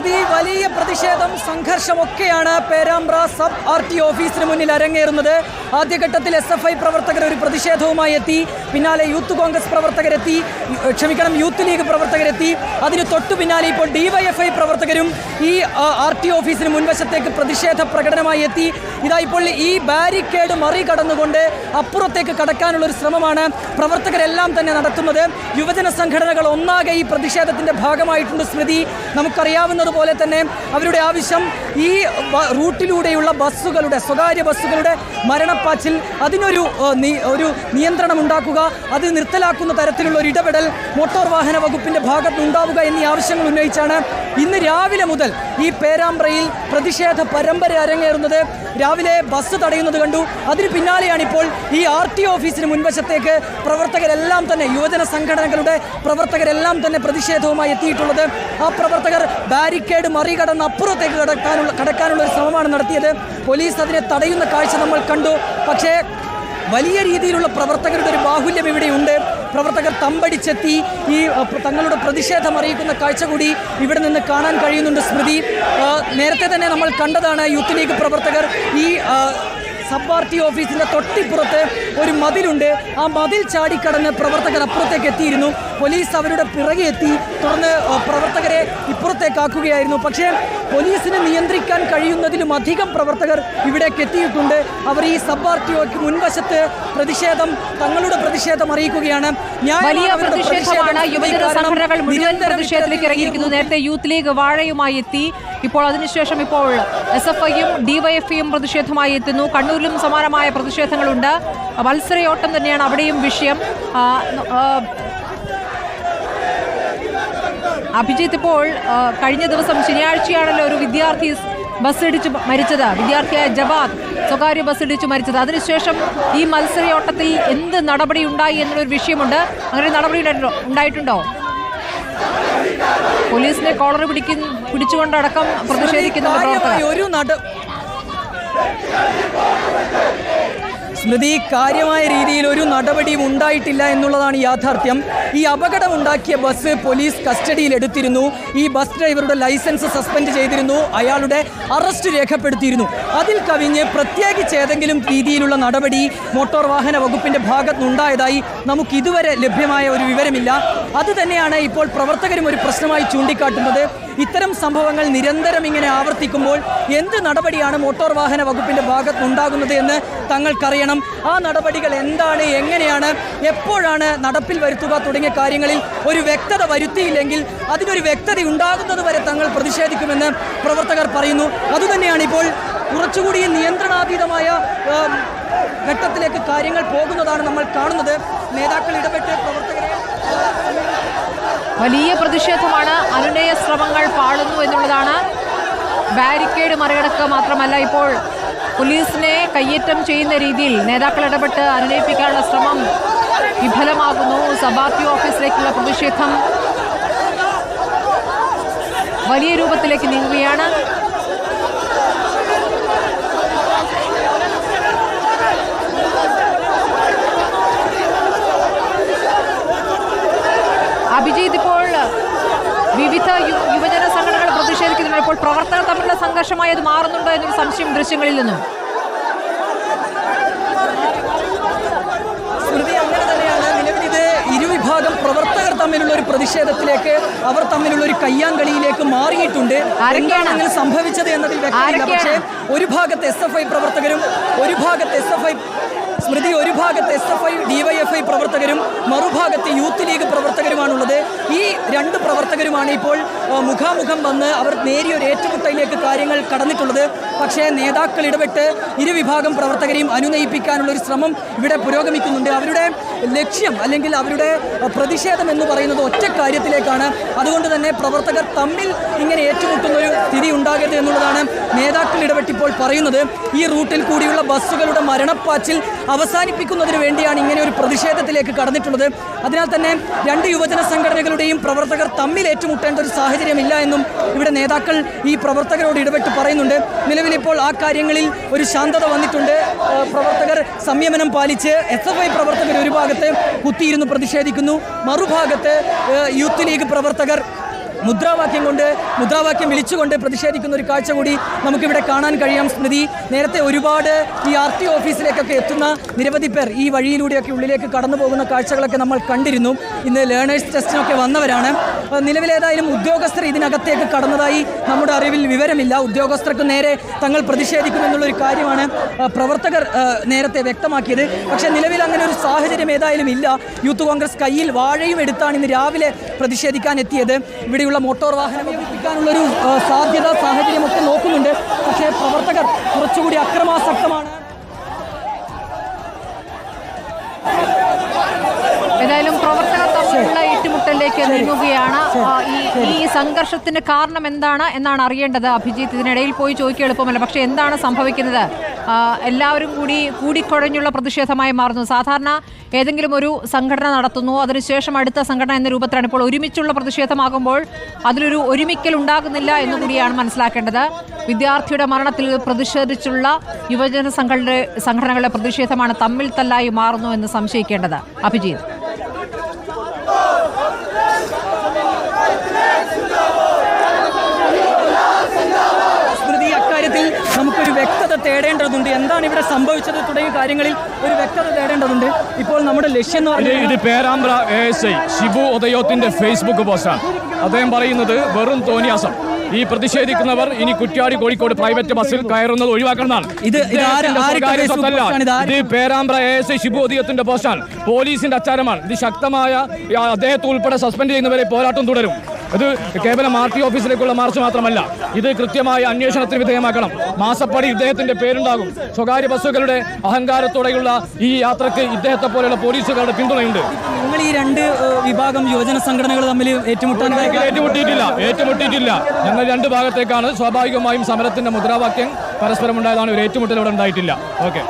സ്മൃതി, വലിയ പ്രതിഷേധം സംഘർഷമൊക്കെയാണ് Perambra sub RTO ഓഫീസിന് മുന്നിൽ അരങ്ങേറുന്നത്. ആദ്യഘട്ടത്തിൽ SFI പ്രവർത്തകർ ഒരു പ്രതിഷേധവുമായി എത്തി, പിന്നാലെ യൂത്ത് കോൺഗ്രസ് പ്രവർത്തകരെത്തി, യൂത്ത് ലീഗ് പ്രവർത്തകരെത്തി. അതിന് തൊട്ടു പിന്നാലെ ഇപ്പോൾ DYFI പ്രവർത്തകരും ഈ RTO ഓഫീസിന് മുൻവശത്തേക്ക് പ്രതിഷേധ പ്രകടനമായി എത്തി. ഇതാ ഇപ്പോൾ ഈ ബാരിക്കേഡ് മറികടന്നുകൊണ്ട് അപ്പുറത്തേക്ക് കടക്കാനുള്ളൊരു ശ്രമമാണ് പ്രവർത്തകരെല്ലാം തന്നെ നടത്തുന്നത്. യുവജന സംഘടനകൾ ഒന്നാകെ ഈ പ്രതിഷേധത്തിൻ്റെ ഭാഗമായിട്ടുണ്ട്. സ്മൃതി, നമുക്കറിയാവുന്നതുപോലെ തന്നെ അവരുടെ ആവശ്യം ഈ റൂട്ടിലൂടെയുള്ള ബസ്സുകളുടെ, സ്വകാര്യ ബസ്സുകളുടെ മരണപ്പാച്ചിൽ, അതിനൊരു നിയന്ത്രണം ഉണ്ടാക്കുക, അത് നിർത്തലാക്കുന്ന തരത്തിലുള്ള ഒരു ഇടപെടൽ മോട്ടോർ വാഹന വകുപ്പിൻ്റെ ഭാഗത്തുനിന്നുണ്ടാവുക എന്നീ ആവശ്യങ്ങൾ ഉന്നയിച്ചാണ് ഇന്ന് രാവിലെ മുതൽ ഈ പേരാമ്പ്രയിൽ പ്രതിഷേധ പരമ്പര അരങ്ങേറുന്നത്. രാവിലെ ബസ് തടയുന്നത് കണ്ടു. അതിന് പിന്നാലെയാണ് ഇപ്പോൾ ഈ RTO ഓഫീസിന് മുൻവശത്തേക്ക് പ്രവർത്തകരെല്ലാം തന്നെ, യുവജന സംഘടനകളുടെ പ്രവർത്തകരെല്ലാം തന്നെ പ്രതിഷേധവുമായി എത്തിയിട്ടുള്ളത്. ആ പ്രവർത്തകർ ബാരിക്കേഡ് മറികടന്ന് അപ്പുറത്തേക്ക് കടക്കാനുള്ള ഒരു ശ്രമമാണ് നടത്തിയത്. പോലീസ് അതിനെ തടയുന്ന കാഴ്ച നമ്മൾ കണ്ടു. പക്ഷേ വലിയ രീതിയിലുള്ള പ്രവർത്തകരുടെ ഒരു ബാഹുല്യം ഇവിടെയുണ്ട്. പ്രവർത്തകർ തമ്പടിച്ചെത്തി ഈ തങ്ങളുടെ പ്രതിഷേധം അറിയിക്കുന്ന കാഴ്ച കൂടി ഇവിടെ നിന്ന് കാണാൻ കഴിയുന്നുണ്ട്. സ്മൃതി, നേരത്തെ തന്നെ നമ്മൾ കണ്ടതാണ് യൂത്ത് ലീഗ് പ്രവർത്തകർ ഈ സബ് RTO ഓഫീസിൻ്റെ തൊട്ടിപ്പുറത്ത് ഒരു മതിലുണ്ട്. ആ മതിൽ ചാടിക്കടന്ന് പ്രവർത്തകർ അപ്പുറത്തേക്ക് എത്തിയിരുന്നു. പോലീസ് അവരുടെ പിറകെ എത്തി, തുടർന്ന് പ്രവർത്തകരെ ഇപ്പുറത്തേക്കാക്കുകയായിരുന്നു. പക്ഷേ പോലീസിനെ നിയന്ത്രിക്കാൻ കഴിയുന്നതിലും അധികം പ്രവർത്തകർ ഇവിടേക്ക് എത്തിയിട്ടുണ്ട്. അവർ ഈ സബ് RTOയ്ക്ക് മുൻവശത്ത് തങ്ങളുടെ പ്രതിഷേധം അറിയിക്കുകയാണ്. വലിയ പ്രതിഷേധമാണ്. യുവജന സംഘടനകൾ മുഴുവൻ പ്രതിഷേധത്തിലേക്ക് ഇറങ്ങിയിരിക്കുന്നു. നേരത്തെ യൂത്ത് ലീഗ് വാഴയുമായി എത്തി. ഇപ്പോൾ അതിനുശേഷം ഇപ്പോൾ SFIയും DYFIയും പ്രതിഷേധമായി എത്തുന്നു. കണ്ണൂരിലും സമാനമായ പ്രതിഷേധങ്ങളുണ്ട്. മത്സരയോട്ടം തന്നെയാണ് അവിടെയും വിഷയം. അഭിജിത്ത്, ഇപ്പോൾ കഴിഞ്ഞ ദിവസം ശനിയാഴ്ചയാണല്ലോ ഒരു വിദ്യാർത്ഥി ബസ്സിടിച്ച് മരിച്ചത്. വിദ്യാർത്ഥിയായ ജവാദ് സ്വകാര്യ ബസ്സിടിച്ച് മരിച്ചത്. അതിനുശേഷം ഈ മത്സരയോട്ടത്തിൽ എന്ത് നടപടി ഉണ്ടായി എന്നുള്ളൊരു വിഷയമുണ്ട്. അങ്ങനെ നടപടി ഉണ്ടായിട്ടുണ്ടോ? പോലീസിനെ കോളർ പിടിച്ചുകൊണ്ടടക്കം പ്രതിഷേധിക്കുന്നുണ്ട്. സ്മൃതി, കാര്യമായ രീതിയിൽ ഒരു നടപടിയും ഉണ്ടായിട്ടില്ല എന്നുള്ളതാണ് യാഥാർത്ഥ്യം. ഈ അപകടമുണ്ടാക്കിയ ബസ് പോലീസ് കസ്റ്റഡിയിലെടുത്തിരുന്നു. ഈ ബസ് ഡ്രൈവറുടെ ലൈസൻസ് സസ്പെൻഡ് ചെയ്തിരുന്നു. അയാളുടെ അറസ്റ്റ് രേഖപ്പെടുത്തിയിരുന്നു. അതിൽ കവിഞ്ഞ് പ്രത്യേകിച്ച് ഏതെങ്കിലും രീതിയിലുള്ള നടപടി മോട്ടോർ വാഹന വകുപ്പിൻ്റെ ഭാഗത്തുനിന്നുണ്ടായതായി നമുക്ക് ഇതുവരെ ലഭ്യമായ ഒരു വിവരമില്ല. അതുതന്നെയാണ് ഇപ്പോൾ പ്രവർത്തകരും ഒരു പ്രശ്നമായി ചൂണ്ടിക്കാട്ടുന്നത്. ഇത്തരം സംഭവങ്ങൾ നിരന്തരം ഇങ്ങനെ ആവർത്തിക്കുമ്പോൾ എന്ത് നടപടിയാണ് മോട്ടോർ വാഹന വകുപ്പിൻ്റെ ഭാഗത്തുനിന്നുണ്ടാകുന്നത് എന്ന് തങ്ങൾക്കറിയണം. ആ നടപടികൾ എന്താണ്, എങ്ങനെയാണ്, എപ്പോഴാണ് നടപ്പിൽ വരുത്തുക തുടങ്ങിയ കാര്യങ്ങളിൽ ഒരു വ്യക്തത വരുത്തിയില്ലെങ്കിൽ അതിനൊരു വ്യക്തത ഉണ്ടാകുന്നത് വരെ തങ്ങൾ പ്രതിഷേധിക്കുമെന്ന് പ്രവർത്തകർ പറയുന്നു. അതുതന്നെയാണ് ഇപ്പോൾ കുറച്ചുകൂടി നിയന്ത്രണാതീതമായ ഘട്ടത്തിലേക്ക് കാര്യങ്ങൾ പോകുന്നതാണ് നമ്മൾ കാണുന്നത്. നേതാക്കൾ ഇടപെട്ട് പ്രവർത്തകരെ വലിയ പ്രതിഷേധമാണ്. അനുനയ ശ്രമങ്ങൾ പാടുന്നു എന്നുള്ളതാണ്. ബാരിക്കേഡ് മറികടക്കുക മാത്രമല്ല, ഇപ്പോൾ പോലീസിനെ കയ്യേറ്റം ചെയ്യുന്ന രീതിയിൽ നേതാക്കൾ ഇടപെട്ട് അനുനയിപ്പിക്കാനുള്ള ശ്രമം വിഫലമാകുന്നു. സബ് RTO ഓഫീസിലേക്കുള്ള പ്രതിഷേധം വലിയ രൂപത്തിലേക്ക് നീങ്ങുകയാണ്. അഭിജിത്ത്, ഇപ്പോൾ വിവിധ യുവജന സംഘടനകൾ പ്രതിഷേധിക്കുന്നുണ്ട്. ഇപ്പോൾ പ്രവർത്തകർ തമ്മിലുള്ള സംഘർഷമായി അത് മാറുന്നുണ്ടോ എന്നൊരു സംശയം ദൃശ്യങ്ങളിൽ നിന്നും. അങ്ങനെ തന്നെയാണ്. നിലവിൽ ഇത് ഇരുവിഭാഗം പ്രവർത്തകർ തമ്മിലുള്ള ഒരു പ്രതിഷേധത്തിലേക്ക്, അവർ തമ്മിലുള്ള ഒരു കയ്യാങ്കളിയിലേക്ക് മാറിയിട്ടുണ്ട്. എന്താണ് അങ്ങനെ സംഭവിച്ചത് എന്നതിൽ വ്യക്തമില്ല. പക്ഷേ ഒരു ഭാഗത്ത് SFI പ്രവർത്തകരും ഒരു ഭാഗത്ത് സ്മൃതി, ഒരു ഭാഗത്ത് SFI DYFI പ്രവർത്തകരും മറുഭാഗത്ത് യൂത്ത് ലീഗ് പ്രവർത്തകരുമാണുള്ളത്. ഈ രണ്ട് പ്രവർത്തകരുമാണ് ഇപ്പോൾ മുഖാമുഖം വന്ന് അവർ നേരിയൊരു ഏറ്റുമുട്ടലിലേക്ക് കാര്യങ്ങൾ കടന്നിട്ടുള്ളത്. പക്ഷേ നേതാക്കൾ ഇടപെട്ട് ഇരുവിഭാഗം പ്രവർത്തകരെയും അനുനയിപ്പിക്കാനുള്ള ഒരു ശ്രമം ഇവിടെ പുരോഗമിക്കുന്നുണ്ട്. അവരുടെ ലക്ഷ്യം അല്ലെങ്കിൽ അവരുടെ പ്രതിഷേധം എന്ന് പറയുന്നത് ഒറ്റ കാര്യത്തിലേക്കാണ്. അതുകൊണ്ട് തന്നെ പ്രവർത്തകർ തമ്മിൽ ഇങ്ങനെ ഏറ്റുമുട്ടുന്ന ഒരു സ്ഥിതി ഉണ്ടാകരുത് എന്നുള്ളതാണ് നേതാക്കൾ ഇടപെട്ടിപ്പോൾ പറയുന്നത്. ഈ റൂട്ടിൽ കൂടിയുള്ള ബസ്സുകളുടെ മരണപ്പാച്ചിൽ അവസാനിപ്പിക്കുന്നതിന് വേണ്ടിയാണ് ഇങ്ങനെ ഒരു പ്രതിഷേധത്തിലേക്ക് കടന്നിട്ടുള്ളത്. അതിനാൽ തന്നെ രണ്ട് യുവജന സംഘടനകളുടെയും പ്രവർത്തകർ തമ്മിൽ ഏറ്റുമുട്ടേണ്ട ഒരു സാഹചര്യമില്ല എന്നും ഇവിടെ നേതാക്കൾ ഈ പ്രവർത്തകരോട് ഇടപെട്ട് പറയുന്നുണ്ട്. നിലവിലിപ്പോൾ ആ കാര്യങ്ങളിൽ ഒരു ശാന്തത വന്നിട്ടുണ്ട്. പ്രവർത്തകർ സംയമനം പാലിച്ച് SFI പ്രവർത്തകർ ഒരു ഭാഗത്ത് കുത്തിയിരുന്ന് പ്രതിഷേധിക്കുന്നു, മറുഭാഗത്ത് യൂത്ത് ലീഗ് പ്രവർത്തകർ മുദ്രാവാക്യം വിളിച്ചുകൊണ്ട് പ്രതിഷേധിക്കുന്ന ഒരു കാഴ്ച കൂടി നമുക്കിവിടെ കാണാൻ കഴിയാം. സ്മൃതി, നേരത്തെ ഒരുപാട് ഈ RTO ഓഫീസിലേക്കൊക്കെ എത്തുന്ന നിരവധി പേർ ഈ വഴിയിലൂടെയൊക്കെ ഉള്ളിലേക്ക് കടന്നു പോകുന്ന കാഴ്ചകളൊക്കെ നമ്മൾ കണ്ടിരുന്നു. ഇന്ന് ലേണേഴ്സ് ടെസ്റ്റിനൊക്കെ വന്നവരാണ്. നിലവിലേതായാലും ഉദ്യോഗസ്ഥർ ഇതിനകത്തേക്ക് കടന്നതായി നമ്മുടെ അറിവിൽ വിവരമില്ല. ഉദ്യോഗസ്ഥർക്ക് നേരെ തങ്ങൾ പ്രതിഷേധിക്കുമെന്നുള്ളൊരു കാര്യമാണ് പ്രവർത്തകർ നേരത്തെ വ്യക്തമാക്കിയത്. പക്ഷേ നിലവിൽ അങ്ങനെ ഒരു സാഹചര്യം ഏതായാലും ഇല്ല. യൂത്ത് കോൺഗ്രസ് കയ്യിൽ വാഴയും എടുത്താണ് ഇന്ന് രാവിലെ പ്രതിഷേധിക്കാൻ എത്തിയത്. ഇവിടെയുള്ള മോട്ടോർ വാഹനം എത്തിക്കാനുള്ളൊരു സാഹചര്യമൊക്കെ നോക്കുന്നുണ്ട്. പക്ഷേ പ്രവർത്തകർ കുറച്ചുകൂടി അക്രമാസക്തമാണ്. ഏതായാലും പ്രവർത്തകർ തമ്മിലുള്ള ഏറ്റുമുട്ടലിലേക്ക് നീങ്ങുകയാണ്. ഈ സംഘർഷത്തിന് കാരണം എന്താണ് എന്നാണ് അറിയേണ്ടത്. അഭിജിത്ത്, ഇതിനിടയിൽ പോയി ചോദിക്കുക എളുപ്പമല്ല. പക്ഷേ എന്താണ് സംഭവിക്കുന്നത്? എല്ലാവരും കൂടിക്കുഴഞ്ഞുള്ള പ്രതിഷേധമായി മാറുന്നു. സാധാരണ ഏതെങ്കിലും ഒരു സംഘടന നടത്തുന്നു, അതിനുശേഷം അടുത്ത സംഘടന എന്ന രൂപത്തിലാണ്. ഇപ്പോൾ ഒരുമിച്ചുള്ള പ്രതിഷേധമാകുമ്പോൾ അതിലൊരു ഒരുമിക്കൽ ഉണ്ടാകുന്നില്ല എന്നുകൂടിയാണ് മനസ്സിലാക്കേണ്ടത്. വിദ്യാർത്ഥിയുടെ മരണത്തിൽ പ്രതിഷേധിച്ചുള്ള യുവജന സംഘടനകളുടെ പ്രതിഷേധമാണ് തമ്മിൽ തല്ലായി മാറുന്നു എന്ന് സംശയിക്കേണ്ടത്. അഭിജിത്ത്, നമുക്കൊരു വ്യക്തത തേടേണ്ടതുണ്ട്. എന്താണ് ഇവിടെ സംഭവിച്ചത് തുടങ്ങിയ കാര്യങ്ങളിൽ ഒരു വ്യക്തത തേടേണ്ടതുണ്ട്. ഇപ്പോൾ നമ്മുടെ ലക്ഷ്യം എന്ന് പറഞ്ഞാൽ ഇത് പേരാമ്പ്ര ASI ഷിബു ഉദയോത്തിന്റെ ഫേസ്ബുക്ക് പോസ്റ്റാണ്. അദ്ദേഹം പറയുന്നത് വെറും തോന്നിയാസം. ഈ പ്രതിഷേധിക്കുന്നവർ ഇനി കുറ്റ്യാടി കോഴിക്കോട് പ്രൈവറ്റ് ബസ്സിൽ കയറുന്നത് ഒഴിവാക്കണമെന്നാണ്. ഇത് പേരാമ്പ്ര ASI ഷിബു ഉദയത്തിന്റെ പോസ്റ്റാണ്. പോലീസിന്റെ അച്ചാരമാണ്. ഇത് ശക്തമായ അദ്ദേഹത്തെ ഉൾപ്പെടെ സസ്പെൻഡ് ചെയ്യുന്നവരെ പോരാട്ടം തുടരും. ഇത് കേവലം RTO ഓഫീസിലേക്കുള്ള മാർച്ച് മാത്രമല്ല, ഇത് കൃത്യമായ അന്വേഷണത്തിന് വിധേയമാക്കണം. മാസപ്പടി ഇദ്ദേഹത്തിന്റെ പേരുണ്ടാകും. സ്വകാര്യ ബസ്സുകളുടെ അഹങ്കാരത്തോടെയുള്ള ഈ യാത്രയ്ക്ക് ഇദ്ദേഹത്തെ പോലെയുള്ള പോലീസുകാരുടെ പിന്തുണയുണ്ട്. നിങ്ങൾ ഈ രണ്ട് വിഭാഗം യുവജന സംഘടനകൾ തമ്മിൽ ഏറ്റുമുട്ടിയിട്ടില്ല. ഞങ്ങൾ രണ്ട് ഭാഗത്തേക്കാണ്. സ്വാഭാവികമായും സമരത്തിന്റെ മുദ്രാവാക്യം പരസ്പരം ഉണ്ടായതാണ്. ഒരു ഏറ്റുമുട്ടൽ ഇവിടെ ഉണ്ടായിട്ടില്ല. ഓക്കെ.